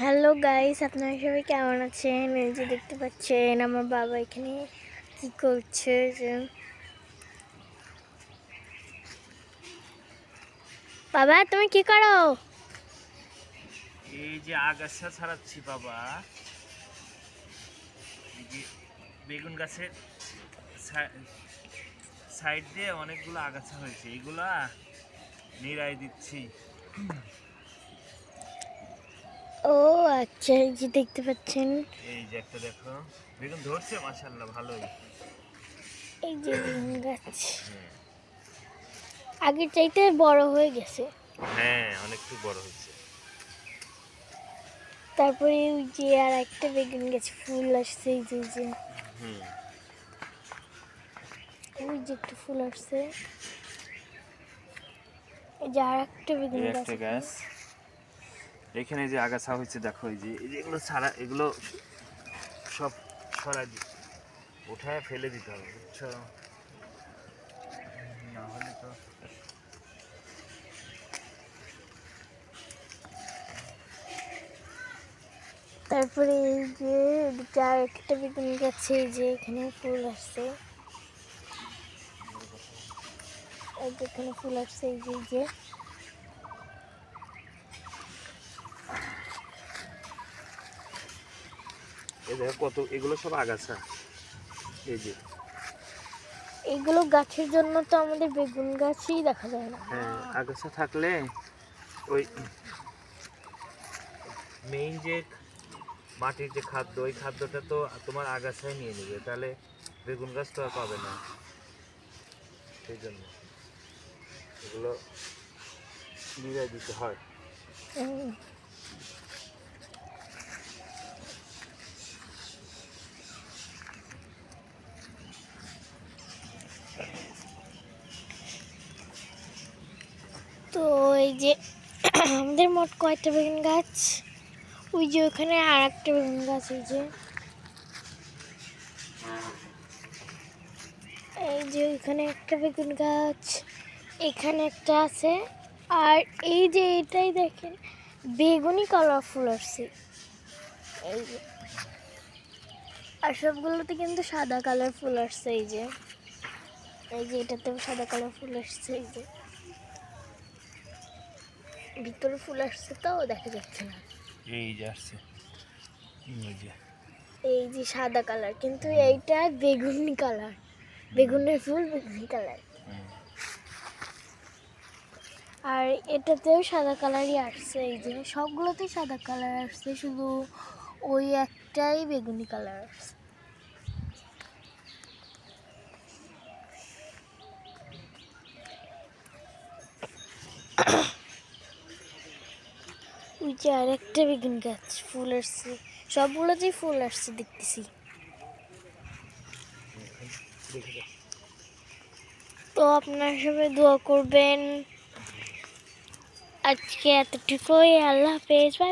Hello guys, আপনারা সবাই কেমন আছেন? এই যে দেখতে পাচ্ছেন আমার বাবা এখানে কি করছে। বাবা তুমি কি করো? এই যে আগাছা ছাড়াচ্ছি বাবা। এই যে বেগুন গাছের সাইড দিয়ে অনেকগুলো আগাছা হয়েছে, এইগুলা নিড়াই দিচ্ছি। ও আচ্ছা, এই যে দেখতে পাচ্ছেন এই যে একটা দেখো বেগুন ধরছে, মাশাআল্লাহ ভালোই। এই যে বেগুন গাছ হ্যাঁ আগের চাইতে বড় হয়ে গেছে। হ্যাঁ, অনেকটু বড় হয়েছে। তারপরে ওই যে আর একটা বেগুন গাছে ফুল আসছে, এই যে ওই যে একটা ফুল আসছে। এই যে আর একটা বেগুন গাছ এখানে যে আগাছা হয়েছে দেখো, এই যে এগুলো ছাড়া, এগুলো সব সরাই উঠায় ফেলে দিতে হবে, বুঝছো? না হলে তো তারপরে এই যে এদিকে আর একটা বেগুন গাছে এই যে এখানে ফুল আসছে, এই যে এখানে ফুল আসছে, এই যে এই দেখো কত, এগুলো সব আগাছা। এই যে এগুলো গাছের জন্য তো আমাদের বেগুন গাছই দেখা যায় না। হ্যাঁ, আগাছা থাকলে ওই মেইন যে মাটির যে খাদ্য, ওই খাদ্যটা তো তোমার আগাছায় নিয়ে নেবে, তাহলে বেগুন গাছ তো আর পাবে না। সেই জন্য এগুলো নিরাই দিতে হয়। উম, তো এই যে আমাদের মোট কয়টা বেগুন গাছ, ওই যে ওখানে আর একটা বেগুন গাছ, এই যে ওইখানে একটা বেগুন গাছ, এখানে একটা আছে। আর এই যে এটাই দেখেন বেগুনি কালার ফুল আসছে, এই যে। আর সবগুলোতে কিন্তু সাদা কালার ফুল আসছে, এই যে এটাতেও সাদা কালার ফুল আসছে, এই যে ভিতরে ফুল আসছে তো দেখা যাচ্ছে না। এই যে আসছে, এই যে সাদা কালার, কিন্তু এইটা বেগুনি কালার, বেগুনের ফুল বেগুনি কালার। আর এটাতেও সাদা কালারই আসছে, এই যে সবগুলোতেই সাদা কালার আসছে, শুধু ওই একটাই বেগুনি কালার আসছে। ওই যে আর একটা বেগুন গাছ ফুল আসছে, সবগুলোতেই ফুল আসছে দেখতেছি। তো আপনার সবাই দোয়া করবেন। আজকে এতটুকুই, আল্লাহ হাফেজ।